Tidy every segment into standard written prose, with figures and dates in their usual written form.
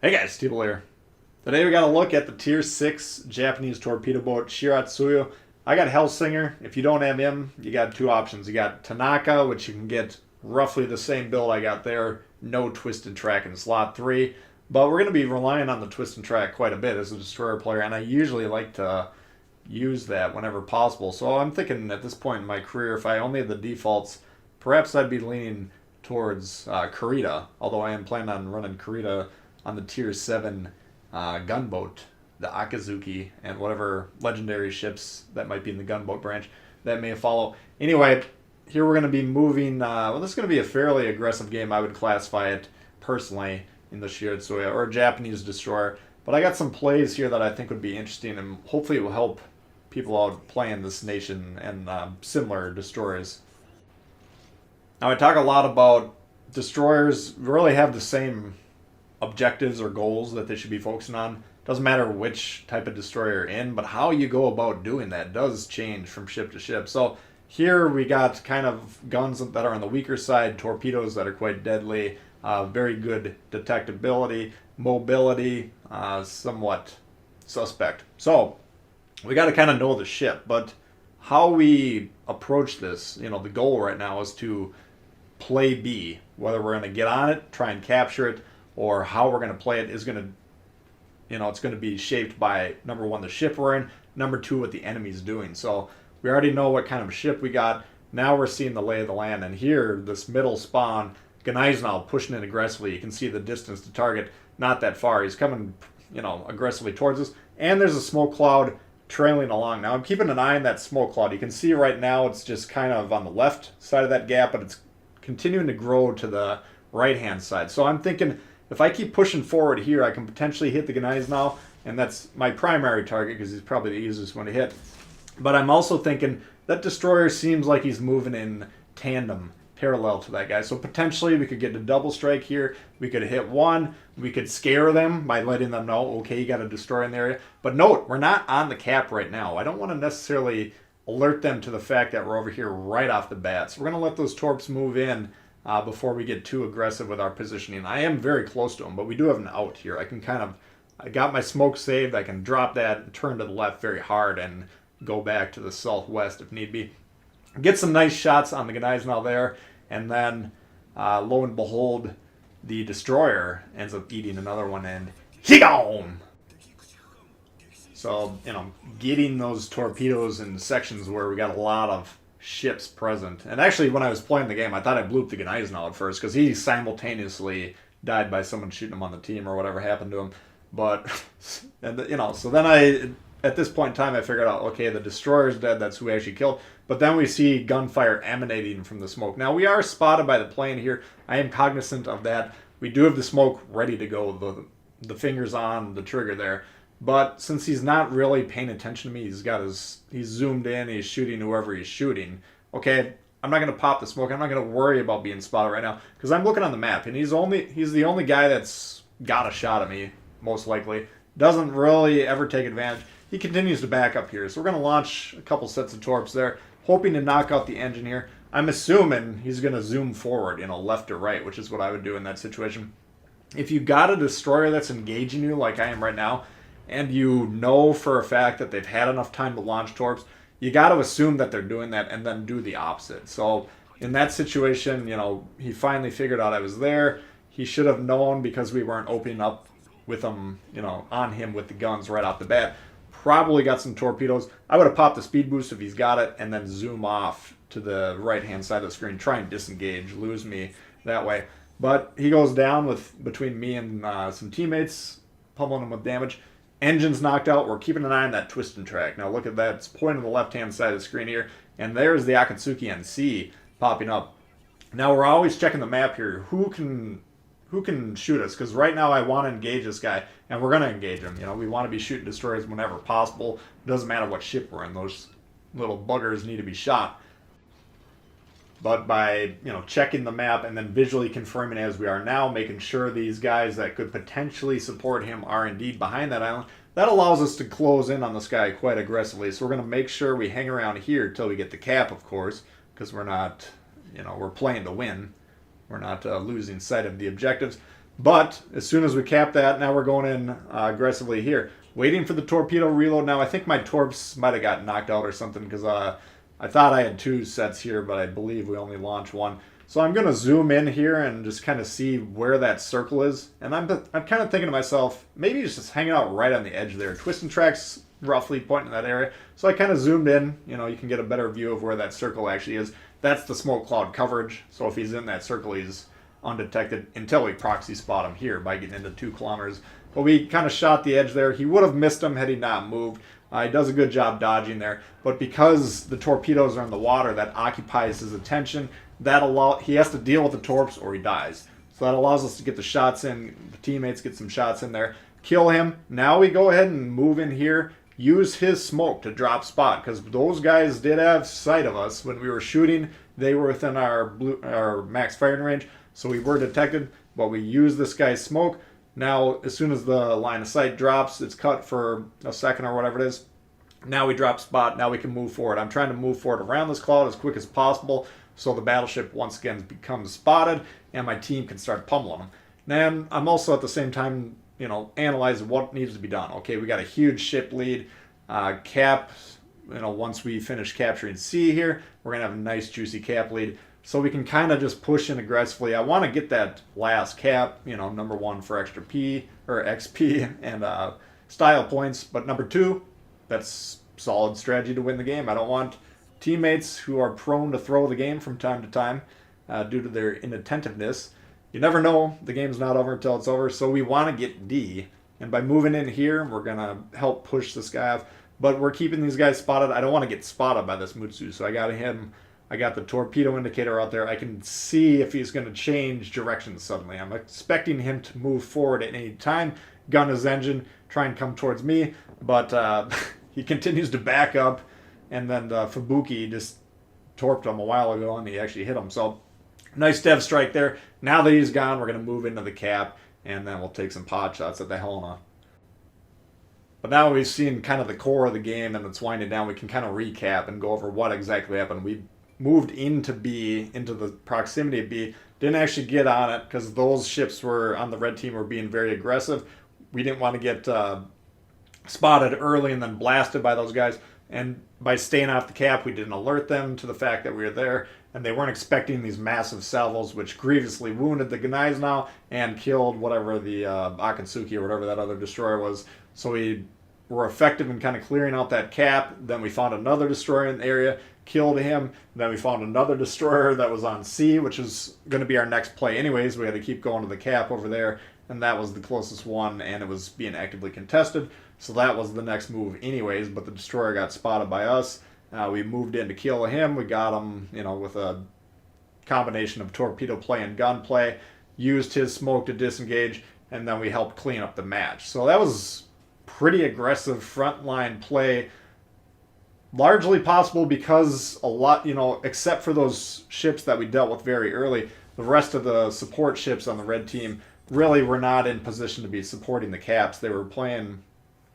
Hey guys, Steve here. Today we got to look at the Tier 6 Japanese torpedo boat Shiratsuyu. I got Hellsinger. If you don't have him, you got two options. You got Tanaka, which you can get roughly the same build I got there. No twisted track in slot 3. But we're going to be relying on the twisted track quite a bit as a destroyer player, and I usually like to use that whenever possible. So I'm thinking at this point in my career, if I only had the defaults, perhaps I'd be leaning towards Kurita, although I am planning on running Kurita on the Tier 7 gunboat, the Akazuki, and whatever legendary ships that might be in the gunboat branch that may follow. Anyway, here we're going to be moving, well, this is going to be a fairly aggressive game. I would classify it personally in the Shiratsuyu, or a Japanese destroyer. But I got some plays here that I think would be interesting, and hopefully it will help people out playing this nation and similar destroyers. Now, I talk a lot about destroyers really have the same objectives or goals that they should be focusing on. Doesn't matter which type of destroyer you're in, but how you go about doing that does change from ship to ship. So here we got kind of guns that are on the weaker side, torpedoes that are quite deadly, very good detectability, mobility, somewhat suspect. So we got to kind of know the ship, but how we approach this, the goal right now is to play B. Whether we're going to get on it, try and capture it, or how we're going to play it is going to, it's going to be shaped by, number one, the ship we're in, number two, what the enemy's doing. So we already know what kind of ship we got. Now we're seeing the lay of the land. And here, this middle spawn, Gneisenau pushing it aggressively. You can see the distance to target, not that far. He's coming, aggressively towards us. And there's a smoke cloud trailing along. Now I'm keeping an eye on that smoke cloud. You can see right now it's just kind of on the left side of that gap, but it's continuing to grow to the right-hand side. So I'm thinking, if I keep pushing forward here, I can potentially hit the Gneisenau, and that's my primary target because he's probably the easiest one to hit. But I'm also thinking that destroyer seems like he's moving in tandem, parallel to that guy. So potentially we could get a double strike here. We could hit one. We could scare them by letting them know, okay, you got a destroyer in the area. But note, we're not on the cap right now. I don't want to necessarily alert them to the fact that we're over here right off the bat. So we're going to let those torps move in before we get too aggressive with our positioning. I am very close to them, but we do have an out here. I got my smoke saved. I can drop that and turn to the left very hard and go back to the southwest if need be. Get some nice shots on the Gneisenau there, and then lo and behold, the destroyer ends up eating another one, and he gone! So, getting those torpedoes in sections where we got a lot of ships present. And actually, when I was playing the game, I thought I blew up the Gneisenau at first because he simultaneously died by someone shooting him on the team or whatever happened to him. But, so then at this point in time, I figured out, okay, the destroyer's dead. That's who we actually killed. But then we see gunfire emanating from the smoke. Now, we are spotted by the plane here. I am cognizant of that. We do have the smoke ready to go, the fingers on the trigger there. But since he's not really paying attention to me, he's zoomed in, he's shooting whoever he's shooting. Okay, I'm not going to pop the smoke. I'm not going to worry about being spotted right now because I'm looking on the map, and he's the only guy that's got a shot at me, most likely. Doesn't really ever take advantage. He continues to back up here, so we're going to launch a couple sets of torps there, hoping to knock out the engine here. I'm assuming he's going to zoom forward, left or right, which is what I would do in that situation. If you got a destroyer that's engaging you like I am right now, and you know for a fact that they've had enough time to launch torps, you got to assume that they're doing that and then do the opposite. So in that situation, he finally figured out I was there. He should have known because we weren't opening up with him, on him with the guns right off the bat. Probably got some torpedoes. I would have popped the speed boost if he's got it and then zoom off to the right-hand side of the screen, try and disengage, lose me that way. But he goes down between me and some teammates, pummeling him with damage. Engine's knocked out. We're keeping an eye on that twisting track. Now look at that. It's pointing on the left-hand side of the screen here. And there's the Akatsuki NC popping up. Now we're always checking the map here. Who can shoot us? Because right now I want to engage this guy, and we're going to engage him. We want to be shooting destroyers whenever possible. It doesn't matter what ship we're in. Those little buggers need to be shot. But by checking the map and then visually confirming as we are now, making sure these guys that could potentially support him are indeed behind that island, that allows us to close in on this guy quite aggressively. So we're going to make sure we hang around here till we get the cap, of course, because we're not, we're playing to win. We're not losing sight of the objectives. But as soon as we cap that, now we're going in aggressively here. Waiting for the torpedo reload. Now I think my torps might have got knocked out or something because I thought I had 2 sets here, but I believe we only launched 1. So I'm going to zoom in here and just kind of see where that circle is. And I'm kind of thinking to myself, maybe it's just hanging out right on the edge there. Twisting tracks roughly pointing in that area. So I kind of zoomed in. You know, you can get a better view of where that circle actually is. That's the smoke cloud coverage. So if he's in that circle, he's undetected until we proxy spot him here by getting into 2 kilometers. But we kind of shot the edge there. He would have missed him had he not moved. He does a good job dodging there. But because the torpedoes are in the water, that occupies his attention. He has to deal with the torps or he dies. So that allows us to get the shots in. The teammates get some shots in there. Kill him. Now we go ahead and move in here. Use his smoke to drop spot. Because those guys did have sight of us. When we were shooting, they were within our max firing range. So we were detected. But we used this guy's smoke. Now, as soon as the line of sight drops, it's cut for a second or whatever it is. Now we drop spot. Now we can move forward. I'm trying to move forward around this cloud as quick as possible so the battleship once again becomes spotted and my team can start pummeling them. Then I'm also at the same time, you know, analyzing what needs to be done. Okay, we got a huge ship lead. Cap, you know, once we finish capturing C here, we're going to have a nice juicy cap lead. So we can kind of just push in aggressively. I want to get that last cap, you know, number 1 for extra P or XP and style points. But number 2, that's solid strategy to win the game. I don't want teammates who are prone to throw the game from time to time due to their inattentiveness. You never know. The game's not over until it's over. So we want to get D. And by moving in here, we're going to help push this guy off. But we're keeping these guys spotted. I don't want to get spotted by this Mutsu. So I got the torpedo indicator out there. I can see if he's going to change direction suddenly. I'm expecting him to move forward at any time, gun his engine, try and come towards me, but he continues to back up, and then the Fubuki just torped him a while ago, and he actually hit him. So nice dev strike there. Now that he's gone, we're going to move into the cap, and then we'll take some pot shots at the Helena. But now we've seen kind of the core of the game, and it's winding down. We can kind of recap and go over what exactly happened. We moved into B, into the proximity of B. Didn't actually get on it because those ships were on the red team were being very aggressive. We didn't want to get spotted early and then blasted by those guys. And by staying off the cap, we didn't alert them to the fact that we were there. And they weren't expecting these massive salvos, which grievously wounded the Gnais now and killed whatever the Akatsuki or whatever that other destroyer was. So we were effective in kind of clearing out that cap. Then we found another destroyer in the area, killed him. Then we found another destroyer that was on C, which is going to be our next play anyways. We had to keep going to the cap over there, and that was the closest one, and it was being actively contested. So that was the next move anyways, but the destroyer got spotted by us. We moved in to kill him. We got him, you know, with a combination of torpedo play and gun play, used his smoke to disengage, and then we helped clean up the match. So that was pretty aggressive frontline play, largely possible because a lot, you know, except for those ships that we dealt with very early, the rest of the support ships on the red team really were not in position to be supporting the caps. They were playing,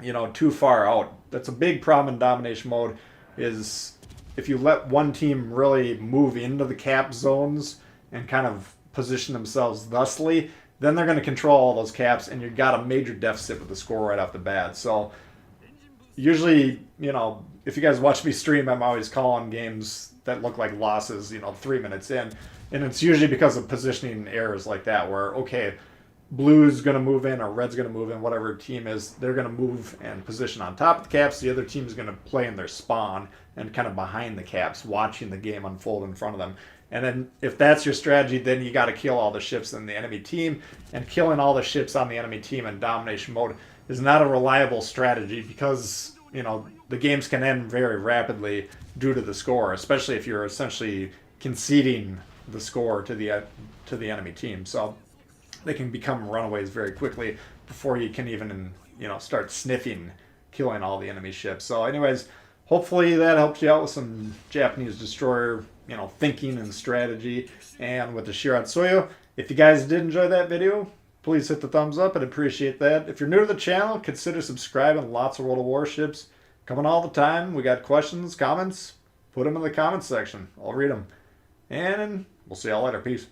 you know, too far out. That's a big problem in domination mode, is if you let one team really move into the cap zones and kind of position themselves thusly, then they're going to control all those caps, and you've got a major deficit with the score right off the bat. So usually, you know, if you guys watch me stream, I'm always calling games that look like losses, you know, 3 minutes in. And it's usually because of positioning errors like that, where, okay, blue's going to move in or red's going to move in, whatever team is, they're going to move and position on top of the caps. The other team is going to play in their spawn and kind of behind the caps, watching the game unfold in front of them. And then if that's your strategy, then you got to kill all the ships in the enemy team. And killing all the ships on the enemy team in domination mode is not a reliable strategy because, you know, the games can end very rapidly due to the score, especially if you're essentially conceding the score to the enemy team. So they can become runaways very quickly before you can even, you know, start sniffing killing all the enemy ships. So anyways, hopefully that helps you out with some Japanese destroyer, you know, thinking and strategy, and with the Shiratsuyu. If you guys did enjoy that video, please hit the thumbs up. I'd appreciate that. If you're new to the channel, consider subscribing. Lots of World of Warships coming all the time. We got questions, comments, put them in the comments section. I'll read them. And we'll see y'all later. Peace.